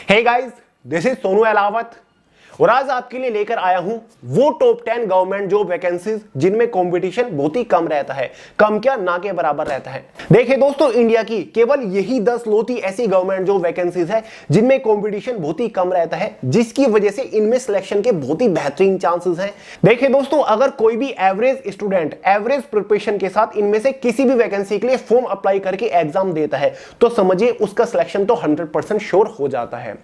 Hey guys, this is Sonu Alawat और आज आपके लिए लेकर आया हूं वो टॉप 10 गवर्नमेंट जॉब वैकेंसीज जिनमें कंपटीशन बहुत ही कम रहता है। कम क्या, ना के बराबर रहता है। देखिए दोस्तों, इंडिया की केवल यही 10 लोती ऐसी गवर्नमेंट जॉब वैकेंसीज है जिनमें कंपटीशन बहुत ही कम रहता है, जिसकी वजह से इनमें सिलेक्शन के बहुत ही बेहतरीन चांसेस हैं। देखिए दोस्तों, अगर कोई भी एवरेज स्टूडेंट एवरेज प्रिपरेशन के साथ इनमें से किसी भी वैकेंसी के लिए फॉर्म अप्लाई करके एग्जाम देता है तो समझिए उसका सिलेक्शन तो 100% श्योर हो जाता है।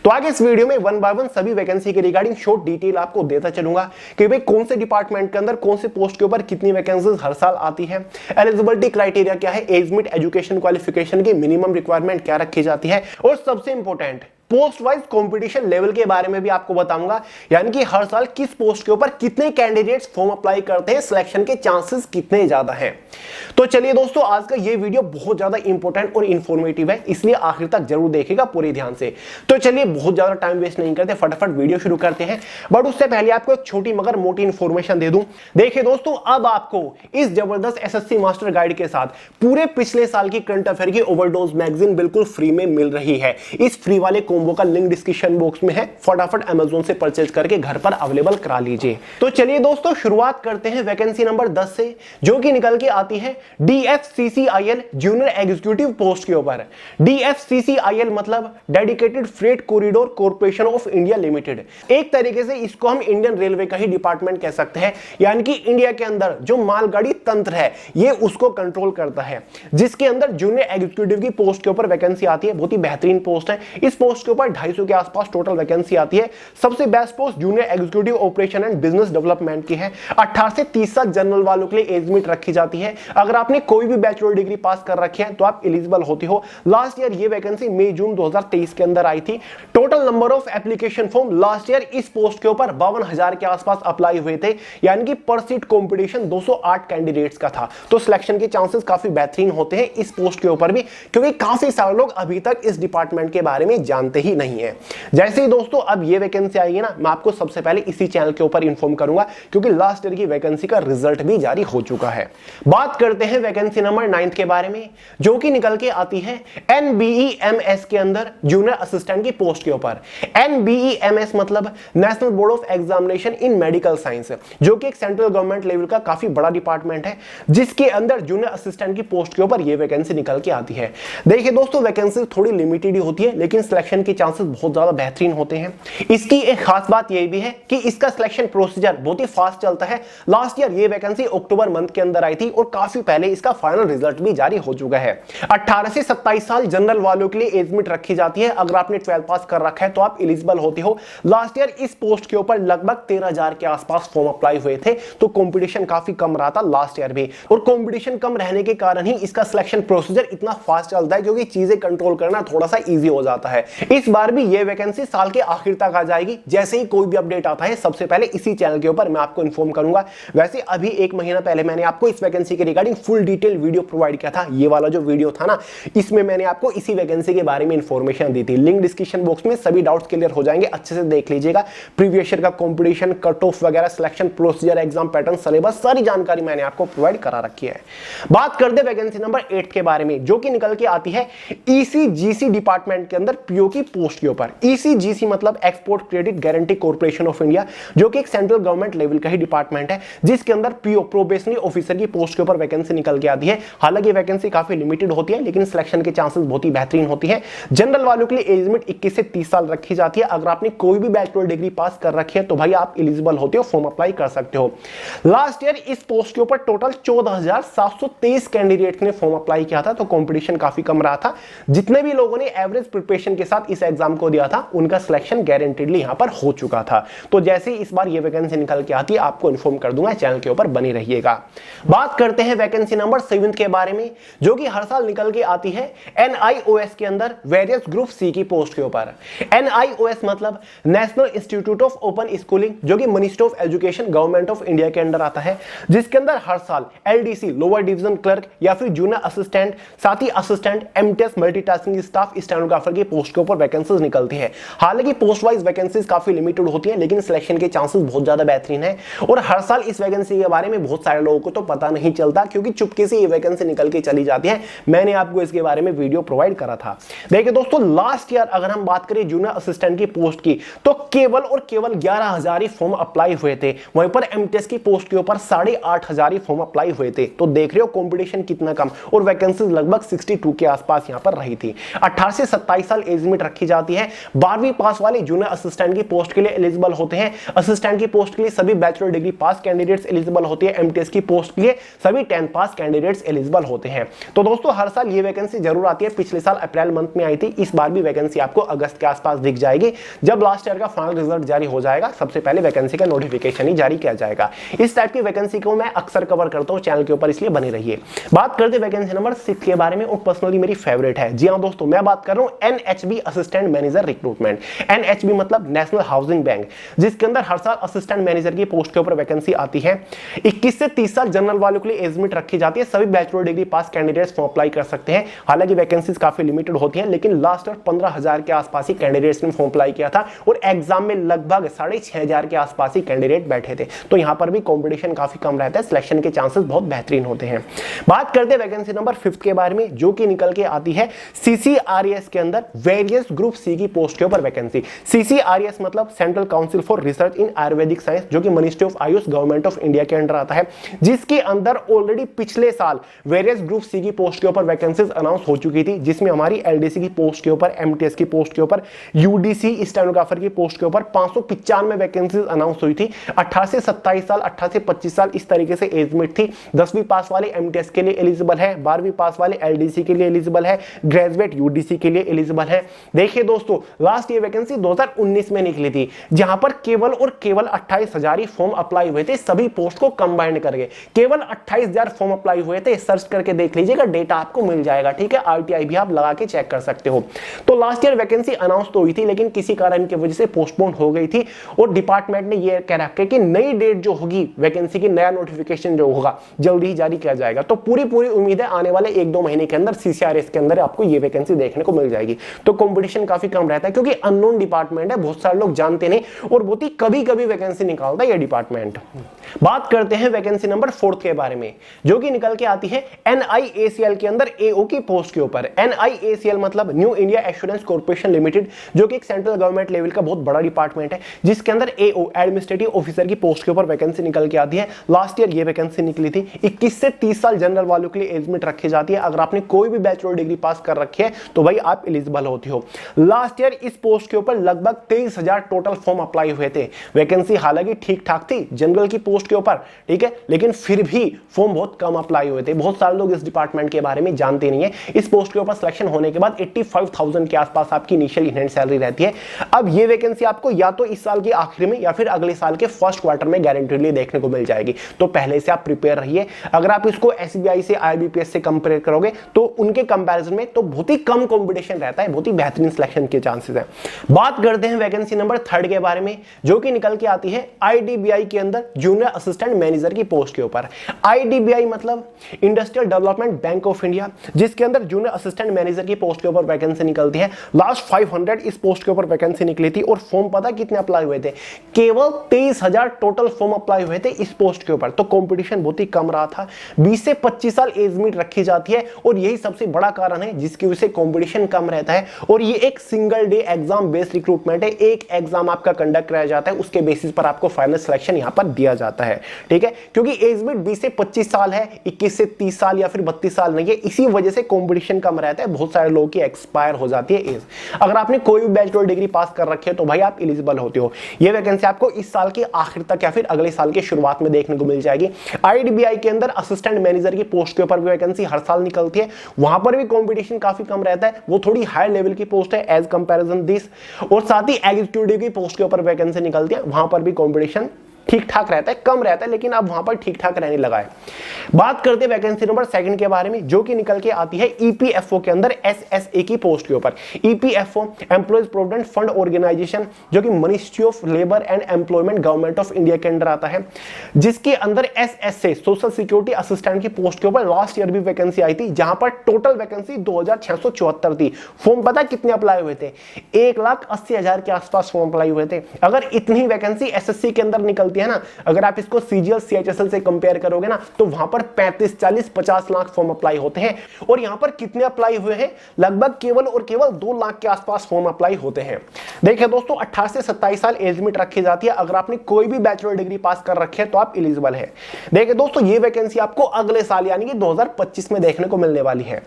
तो आगे इस वीडियो में वन बाय वन सभी वैकेंसी रिगार्डिंग शॉर्ट डिटेल आपको देता चलूंगा कि भाई कौन से डिपार्टमेंट के अंदर कौन से पोस्ट के ऊपर कितनी वैकेंसीज हर साल आती है, एलिजिबिलिटी क्राइटेरिया क्या है, एज लिमिट, एजुकेशन क्वालिफिकेशन की मिनिमम रिक्वायरमेंट क्या रखी जाती है और सबसे important post wise competition level के बारे में भी आपको बताऊंगा, यानी कि हर साल किस पोस्ट के ऊपर कितने कैंडिडेट्स फॉर्म अप्लाई करते हैं, सिलेक्शन के चांसेस कितने ज्यादा हैं। तो चलिए दोस्तों, आज का ये वीडियो बहुत ज्यादा इंपॉर्टेंट और इंफॉर्मेटिव है, इसलिए आखिर तक जरूर देखिएगा पूरे ध्यान से। तो चलिए बहुत ज्यादा टाइम वेस्ट नहीं करते, फटाफट वीडियो शुरू करते हैं। बट उससे पहले आपको एक छोटी मगर मोटी इंफॉर्मेशन दे दूं। देखिए दोस्तों, अब आपको इस जबरदस्त एसएससी मास्टर गाइड के साथ पूरे पिछले साल की करंट अफेयर की ओवरडोज मैगजीन बिल्कुल फ्री में मिल रही है। इस फ्री वाले कॉम्बो का लिंक डिस्क्रिप्शन बॉक्स में है, फटाफट अमेज़न से परचेज करके घर पर अवेलेबल करा लीजिए। तो चलिए दोस्तों, शुरुआत करते हैं वैकेंसी नंबर 10 से, जो कि निकल के आती है DFCCIL जूनियर एग्जीक्यूटिव पोस्ट के ऊपर। DFCCIL मतलब dedicated freight corridor corporation of India limited. एक तरीके से इसको हम इंडियन रेलवे का ही डिपार्टमेंट कह सकते हैं, यानी कि इंडिया के अंदर जो मालगाड़ी तंत्र है ये उसको कंट्रोल करता है, जिसके अंदर जूनियर एग्जीक्यूटिव की पोस्ट के ऊपर वैकेंसी आती है। बहुत ही बेहतरीन पोस्ट है। इस पोस्ट के ऊपर 250 के आसपास टोटल वैकेंसी आती है। सबसे best post junior executive operation and business development की है। 18 से 30 साल जनरल वालों के लिए एज लिमिट रखी जाती है। अगर आपने कोई भी बैचलर डिग्री पास कर रखी है तो आप एलिजिबल होती हो। लास्ट ईयर ये वैकेंसी मई जून 2023 के अंदर आई थी। Total number of application form last year इस पोस्ट के ऊपर 52,000 के आसपास अप्लाई हुए थे, यानी कि पर सीट कंपटीशन 208 कैंडिडेट्स का था। तो सिलेक्शन के चांसेस काफी बेहतरीन होते हैं इस पोस्ट के ऊपर भी, क्योंकि काफी सारे लोग अभी तक इस डिपार्टमेंट के बारे में जानते ही नहीं है। जैसे ही दोस्तों अब ये वैकेंसी आई है ना, मैं आपको सबसे पहले इसी चैनल के ऊपर इन्फॉर्म करूंगा, क्योंकि लास्ट ईयर की वैकेंसी का रिजल्ट भी जारी हो चुका है। बात करते हैं वैकेंसी नंबर 9 के बारे में, जो कि निकल के आती है NBEMS के अंदर जूनियर असिस्टेंट की पोस्ट के ऊपर। NBEMS मतलब national board of examination in medical science, जो कि एक सेंट्रल गवर्नमेंट लेवल का काफी बड़ा डिपार्टमेंट है, जिसके अंदर जूनियर असिस्टेंट की पोस्ट के ऊपर यह वैकेंसी निकल के आती है। देखिए दोस्तों, वैकेंसी थोड़ी लिमिटेड ही होती है, लेकिन सिलेक्शन के चांसेस बहुत ज्यादा बेहतरीन होते हैं। इसकी एक खास बात यह भी है कि इसका सिलेक्शन प्रोसीजर बहुत ही फास्ट चलता है। लास्ट ईयर ये वैकेंसी अक्टूबर मंथ के अंदर आई थी और काफी पहले इसका फाइनल रिजल्ट भी जारी हो चुका है। 18 से 27 साल जनरल वालों के लिए एज लिमिट रखी जाती है। अगर आपने 12 पास कर रखा है तो आप एलिजिबल होते हो। लास्ट ईयर इस पोस्ट के ऊपर लगभग 13,000 के आसपास फॉर्म अप्लाई हुए थे, तो कंपटीशन काफी कम रहा था लास्ट ईयर भी। और कंपटीशन कम रहने के कारण ही इसका सिलेक्शन प्रोसीजर इतना फास्ट चलता है, क्योंकि चीजें कंट्रोल करना थोड़ा सा ईजी हो जाता है। इस बार भी ये वैकेंसी साल के आखिर तक आ जाएगी। जैसे ही कोई भी अपडेट आता है सबसे पहले इसी चैनल के ऊपर मैं आपको इन्फॉर्म करूंगा। वैसे अभी 1 महीना पहले मैंने आपको इस वैकेंसी के regarding full detail video provide किया था। ये वाला जो वीडियो था ना, इसमें मैंने आपको इसी वैकेंसी के बारे में इंफॉर्मेशन दी थी। लिंक डिस्क्रिप्शन बॉक्स में, सभी डाउट्स क्लियर हो जाएंगे, अच्छे से देख लीजिएगा। प्रीवियस ईयर का कंपटीशन, कट ऑफ वगैरह, selection procedure, exam pattern, syllabus, सारी जानकारी मैंने आपको प्रोवाइड करा रखी है। बात करते हैं वैकेंसी नंबर 8 के बारे में, जो कि निकल के आती है ECGC डिपार्टमेंट के अंदर पीओ की पोस्ट के ऊपर। ECGC मतलब export credit guarantee corporation of India, जो कि एक सेंट्रल गवर्नमेंट लेवल का ही डिपार्टमेंट है, जिसके अंदर पीओ प्रोबेशनरी ऑफिसर की पोस्ट के ऊपर वैकेंसी निकल के आती है। हालांकि वैकेंसी काफी लिमिटेड होती है, लेकिन सिलेक्शन के चांसेस बहुत ही बेहतरीन होती है। जनरल वालों के लिए एज लिमिट 21 से 30 साल रखी जाती है। अगर आपने कोई भी बैचलर डिग्री पास कर रखी है तो भाई आप एलिजिबल होते हो, फॉर्म अप्लाई कर सकते हो। लास्ट ईयर इस पोस्ट के ऊपर टोटल 14,723 कैंडिडेट ने फॉर्म अप्लाई किया था, तो कंपटीशन काफी कम रहा था। जितने भी लोगों ने एवरेज प्रिपरेशन के साथ इस एग्जाम को दिया था, उनका सिलेक्शन गारंटीडली यहां पर हो चुका था। तो जैसे ही इस बार ये वैकेंसी निकल के आती है आपको इन्फॉर्म कर दूंगा, चैनल के ऊपर बने रहिएगा। बात करते हैं वैकेंसी नंबर 7 के बारे में, जो कि हर साल निकल के आती है NIOS के अंदर वेरियस ग्रुप C की पोस्ट के ऊपर। NIOS मतलब national institute of open schooling, जो कि ministry of education government of India के अंडर आता है, जिसके अंदर हर साल LDC लोअर डिवीजन क्लर्क या फिर जूनियर असिस्टेंट, साथ ही assistant, MTS multitasking staff, stenographer की पोस्ट के ऊपर वैकेंसीज निकलती है। हालांकि पोस्ट वाइज वैकेंसीज काफी लिमिटेड होती है, लेकिन सिलेक्शन के चांसेस बहुत ज्यादा बेहतरीन है। और हर साल इस वैकेंसी के बारे में बहुत सारे लोगों को तो पता नहीं चलता, क्योंकि चुपके से ये वैकेंसी निकल के चली जाती है। मैंने आपको इसके बारे में वीडियो प्रोवाइड करा था। देखिए दोस्तों, लास्ट ईयर अगर हम बात करें जूनियर असिस्टेंट की पोस्ट की, तो केवल और केवल 11,000 ही फॉर्म अप्लाई हुए थे। वहीं पर एमटीएस की पोस्ट के ऊपर 8,500 ही फॉर्म अप्लाई हुए थे। तो देख रहे हो कंपटीशन कितना कम, और वैकेंसी लगभग 62 के आसपास यहां पर रही थी। 18 से 27 साल एज लिमिट रखी जाती है। 12वीं पास वाले जूनियर असिस्टेंट की पोस्ट के लिए एलिजिबल होते हैं। असिस्टेंट की पोस्ट के लिए सभी बैचलर डिग्री पास कैंडिडेट्स एलिजिबल होते हैं। एमटीएस की पोस्ट के लिए सभी 10th पास कैंडिडेट्स एलिजिबल होते हैं। तो दोस्तों, हर साल ये वैकेंसी जरूर आती है। पिछले साल अप्रैल मंथ में आई थी, इस बार भी वैकेंसी आपको अगस्त के आसपास दिख जाएगी। जब लास्ट ईयर का फाइनल रिजल्ट जारी हो जाएगा, सबसे पहले वैकेंसी का नोटिफिकेशन ही जारी किया जाएगा। इस टाइप की वैकेंसी को मैं अक्सर कवर करता हूं चैनल के ऊपर, इसलिए बने रहिए। बात करते वैकेंसी नंबर 6 के बारे में, और पर्सनली मेरी फेवरेट है। जी हां दोस्तों, मैं बात कर रहा हूं NHB assistant manager recruitment. NHB मतलब नेशनल हाउसिंग बैंक, जिसके अंदर हर साल असिस्टेंट मैनेजर की पोस्ट के ऊपर वैकेंसी आती है। 21 से 30 साल जनरल वालों के लिए एज लिमिट रखी जाती है। सभी बैचलर डिग्री पास कैंडिडेट्स फॉर्म अप्लाई कर सकते हैं। हालांकि वैकेंसीज काफी लिमिटेड होती हैं, लेकिन लास्ट ईयर 15,000 के आसपास ही कैंडिडेट्स ने फॉर्म अप्लाई किया था, और एग्जाम में लगभग 6,500 के आसपास ही कैंडिडेट बैठे थे। तो यहां पर भी कंपटीशन काफी कम रहता है, सिलेक्शन के चांसेस बहुत बेहतरीन होते हैं। बात करते हैं वैकेंसी नंबर 5 के बारे में, जो कि निकल के आती है सीसीआरएस के अंदर वेरियस ग्रुप सी की पोस्ट के ऊपर वैकेंसी। सीसीआरएस मतलब central council for research in Ayurvedic science, जो कि ministry of Ayush government of India के अंडर आता है, जिसके अंदर ऑलरेडी पिछले साल वेरियस ग्रुप सी की पोस्ट के ऊपर वैकेंसीज अनाउंस हो चुकी थी, जिसमें हमारी एलडीसी की पोस्ट के ऊपर, एमटीएस की पोस्ट के ऊपर, यूडीसी स्टेनोग्राफर की पोस्ट के ऊपर 595 वैकेंसीज अनाउंस हुई थी। 18 से 27 साल, 18 से 25 साल इस तरीके से एज लिमिट थी। 10वीं पास वाले एमटीएस के लिए एलिजिबल है, 12वीं पास वाले एलडीसी के लिए एलिजिबल है, ग्रेजुएट यूडीसी के लिए एलिजिबल है। देखिए दोस्तों, लास्ट ये वैकेंसी 2019 में निकली थी, जहां पर केवल और केवल 28,000 ही फॉर्म अप्लाई हुए थे, सभी पोस्ट को कंबाइंड करके केवल 28,000 फॉर्म अप्लाई हुए थे। सर्च करके देख लीजिएगा, डेटा आपको मिल जाएगा, ठीक है। आरटीआई भी आप लगा के चेक कर सकते हो। तो लास्ट ईयर वैकेंसी अनाउंस तो हुई थी, लेकिन किसी कारण की वजह से पोस्टपोन हो गई थी, और डिपार्टमेंट ने यह कह रखा है कि नई डेट जो होगी वैकेंसी की, नया नोटिफिकेशन जो होगा जल्दी ही जारी किया जाएगा। तो पूरी उम्मीद है आने वाले 1-2 महीने के अंदर सीसीआरएस के अंदर आपको ये वैकेंसी देखने को मिल जाएगी। तो कंपटीशन काफी कम रहता है, क्योंकि अननोन डिपार्टमेंट है, बहुत सारे लोग जानते नहीं, और बहुत ही कभी वैकेंसी निकालता है ये डिपार्टमेंट। बात करते हैं वैकेंसी नंबर 4 के बारे में, जो कि निकल के आती है एनआईएसीएल के अंदर एओ की पोस्ट के ऊपर। एनआईएसीएल मतलब new India assurance corporation limited, जो कि एक सेंट्रल गवर्नमेंट लेवल का बहुत बड़ा डिपार्टमेंट है, जिसके अंदर एओ एडमिनिस्ट्रेटिव ऑफिसर की पोस्ट के ऊपर वैकेंसी निकल के आती है। लास्ट ईयर ये वैकेंसी निकली थी। 21 से 30 साल जनरल वालों के लिए एज लिमिट रखी जाती है। अगर आपने कोई भी बैचलर डिग्री पास कर रखी है तो भाई आप एलिजिबल होती हो। लास्ट ईयर इस पोस्ट के ऊपर लगभग 23,000 टोटल फॉर्म अप्लाई हुए थे। वैकेंसी हालांकि ठीक ठाक थी जनरल की पोस्ट के ऊपर, ठीक है, लेकिन फिर भी फॉर्म बहुत कम अप्लाई हुए थे। बहुत सारे लोग इस डिपार्टमेंट के बारे में जानते नहीं है। इस पोस्ट के ऊपर सिलेक्शन होने के बाद 85,000 के आसपास आपकी इनिशियल इन हैंड सैलरी रहती है। अब ये वैकेंसी आपको या तो इस साल के आखिर में या फिर अगले साल के फर्स्ट क्वार्टर में गारंटीडली देखने को मिल जाएगी। तो पहले से आप प्रिपेयर रहिए। अगर आप इसको एसबीआई से, आईबीपीएस से कंपेयर करोगे तो उनके कंपैरिजन में तो बहुत ही कम कंपटीशन रहता है, बहुत ही बेहतरीन सिलेक्शन के चांसेस है। बात करते हैं वैकेंसी नंबर 3 के बारे में, जो कि निकल के आती है आईडीबीआई के अंदर जूनियर असिस्टेंट मैनेजर की पोस्ट के ऊपर। आईडीबीआई मतलब industrial development bank of India, जिसके अंदर जूनियर असिस्टेंट मैनेजर की पोस्ट के ऊपर वैकेंसी निकलती है। लास्ट 500 इस पोस्ट के ऊपर वैकेंसी निकली थी, और फॉर्म पता कितने अप्लाई हुए थे? केवल 23,000 टोटल फॉर्म अप्लाई हुए थे इस पोस्ट के ऊपर। तो कंपटीशन बहुत ही कम रहा था। 20 से 25 साल एज लिमिट रखी जाती है, और यही सबसे बड़ा कारण है जिसकी वजह से कंपटीशन कम रहता है। और ये एक single day exam based recruitment है। एक एग्जाम आपका कंडक्ट कराया जाता है, उसके बेसिस पर आपको फाइनल सिलेक्शन यहां पर दिया जाता है, ठीक है। क्योंकि एज लिमिट 20 से 25 साल है, 21 से 30 साल या फिर 32 साल नहीं है, इसी वजह से कंपटीशन कम रहता है। बहुत सारे लोगों की एक्सपायर हो जाती है एज। अगर आपने कोई भी बैचलर डिग्री पास कर रखी है तो भाई आप एलिजिबल होते हो। ये वैकेंसी आपको इस साल के आखिर तक या फिर अगले साल के शुरुआत में देखने को मिल जाएगी। आईडीबीआई के अंदर असिस्टेंट मैनेजर की पोस्ट के ऊपर भी वैकेंसी हर साल निकलती है। वहां पर भी कंपटीशन काफी कम रहता है, वो थोड़ी हाई लेवल की पोस्ट है एज कंपैरिजन दिस। और साथ ही एग्जीक्यूटिव की पोस्ट के ऊपर वैकेंसी निकलती है, वहां पर भी कंपटीशन ठीक ठाक रहता है, कम रहता है, लेकिन अब वहां पर ठीक ठाक रहने लगा है। बात करते हैं वैकेंसी नंबर 2 के बारे में, जो कि निकल के आती है ईपीएफओ के अंदर एसएसए की पोस्ट के ऊपर। EPFO employees provident fund organisation, जो कि ministry of labour and employment government of India के अंदर आता है, जिसके अंदर एसएसए सोशल सिक्योरिटी असिस्टेंट की पोस्ट के ऊपर लास्ट ईयर भी वैकेंसी आई थी, जहां पर टोटल वैकेंसी 2674 थी। फॉर्म पता कितने अप्लाई हुए थे? 1,80,000 के आसपास फॉर्म अप्लाई हुए थे। अगर इतनी वैकेंसी एसएससी के अंदर निकलती है ना, अगर आप इसको सीजीएल सीएचएसएल से कंपेयर करोगे ना, तो वहां पर 35, 40, 50 लाख फॉर्म अप्लाई होते हैं। और यहां पर कितने अप्लाई हुए हैं? लगभग केवल और केवल 2 लाख के आसपास फॉर्म अप्लाई होते हैं। देखिए दोस्तों, 18 से 27 साल एज लिमिट रखी जाती है। अगर आपने कोई भी बैचलर डिग्री पास कर रखी है तो आप एलिजिबल है। देखिए दोस्तों, ये वैकेंसी आपको अगले साल यानी कि 2025 में देखने को मिलने वाली है।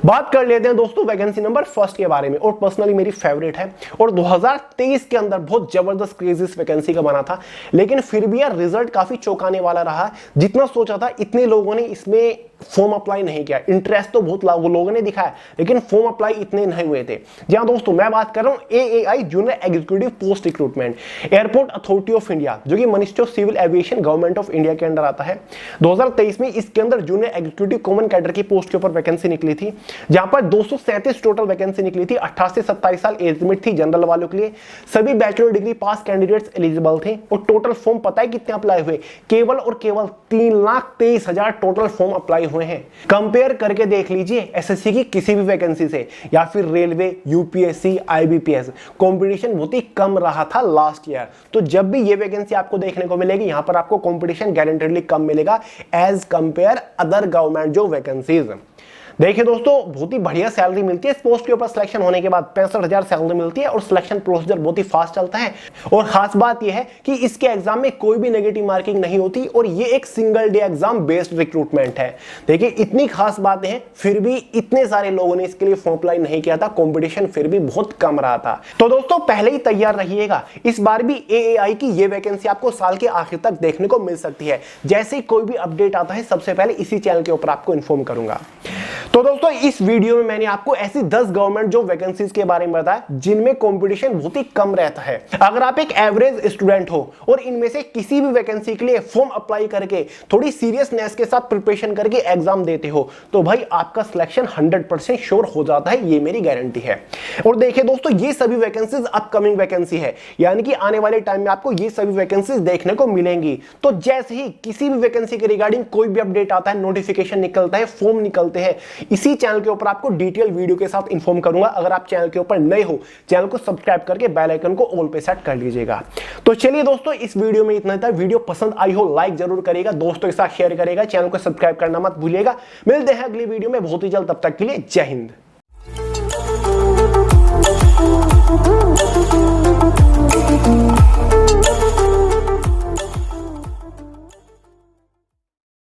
बात कर लेते हैं दोस्तों वैकेंसी नंबर 1 के बारे में, और पर्सनली मेरी फेवरेट है, और 2023 के अंदर बहुत जबरदस्त क्रेज इस वैकेंसी का बना था, लेकिन फिर भी यार रिजल्ट काफी चौंकाने वाला रहा। जितना सोचा था इतने लोगों ने इसमें फॉर्म अप्लाई नहीं किया। इंटरेस्ट तो बहुत लोगों ने दिखाया, लेकिन फॉर्म अप्लाई इतने नहीं हुए थे। जहां दोस्तों मैं बात कर रहा हूं AAI junior executive post recruitment, airport authority of India, जो कि ministry of civil aviation government of India के अंदर आता है। 2023 में इसके अंदर जूनियर एग्जीक्यूटिव कॉमन कैडर की पोस्ट के ऊपर वैकेंसी निकली थी, जहां पर 237 टोटल वैकेंसी निकली थी। 18 से 27 साल एज लिमिट थी जनरल वालों के लिए। सभी बैचलर डिग्री पास कैंडिडेट्स एलिजिबल थे, और टोटल फॉर्म पता है कितने अप्लाई हुए? केवल और केवल 3,23,000 टोटल फॉर्म अप्लाई हुए हैं। कंपेयर करके देख लीजिए एसएससी की किसी भी वैकेंसी से, या फिर रेलवे, यूपीएससी, आईबीपीएस, कंपटीशन बहुत ही कम रहा था लास्ट ईयर। तो जब भी ये वैकेंसी आपको देखने को मिलेगी, यहां पर आपको कंपटीशन गारंटेडली कम मिलेगा एज कंपेयर अदर गवर्नमेंट जो वैकेंसीज। देखिए दोस्तों, बहुत ही बढ़िया सैलरी मिलती है इस पोस्ट के ऊपर। सिलेक्शन होने के बाद 65,000 सैलरी मिलती है, और सिलेक्शन प्रोसीजर बहुत ही फास्ट चलता है। और खास बात यह है कि इसके एग्जाम में कोई भी नेगेटिव मार्किंग नहीं होती, और ये एक single day exam based recruitment है। देखिए इतनी खास बातें हैं, फिर भी इतने सारे लोगों ने इसके लिए फॉर्म अप्लाई नहीं किया था। कॉम्पिटिशन फिर भी बहुत कम रहा था। तो दोस्तों पहले ही तैयार रहिएगा, इस बार भी एएआई की ये वैकेंसी आपको साल के आखिर तक देखने को मिल सकती है। जैसे कोई भी अपडेट आता है, सबसे पहले इसी चैनल के ऊपर आपको इन्फॉर्म करूंगा। तो दोस्तों इस वीडियो में मैंने आपको ऐसी 10 गवर्नमेंट जॉब वैकेंसीज के बारे में बताया जिनमें कंपटीशन बहुत ही कम रहता है। अगर आप एक एवरेज स्टूडेंट हो और इनमें से किसी भी वैकेंसी के लिए फॉर्म अप्लाई करके थोड़ी सीरियसनेस के साथ प्रिपरेशन करके एग्जाम देते हो, तो भाई आपका सिलेक्शन 100% श्योर हो जाता है, ये मेरी गारंटी है। और देखिए दोस्तों, ये सभी वैकेंसीज अपकमिंग वैकेंसी है, यानी कि आने वाले टाइम में आपको ये सभी वैकेंसीज देखने को मिलेंगी। तो जैसे ही किसी भी वैकेंसी के रिगार्डिंग कोई भी अपडेट आता है, नोटिफिकेशन निकलता है, फॉर्म निकलते हैं, इसी चैनल के ऊपर आपको डिटेल वीडियो के साथ इन्फॉर्म करूंगा। अगर आप चैनल के ऊपर नए हो, चैनल को सब्सक्राइब करके बेल आइकन को ऑल पे सेट कर लीजिएगा। तो चलिए दोस्तों, इस वीडियो में इतना था। वीडियो पसंद आई हो लाइक जरूर करेगा, दोस्तों के साथ शेयर करेगा, चैनल को सब्सक्राइब करना मत भूलिएगा। मिलते हैं अगली वीडियो में बहुत ही जल्द, तब तक के लिए जय हिंद।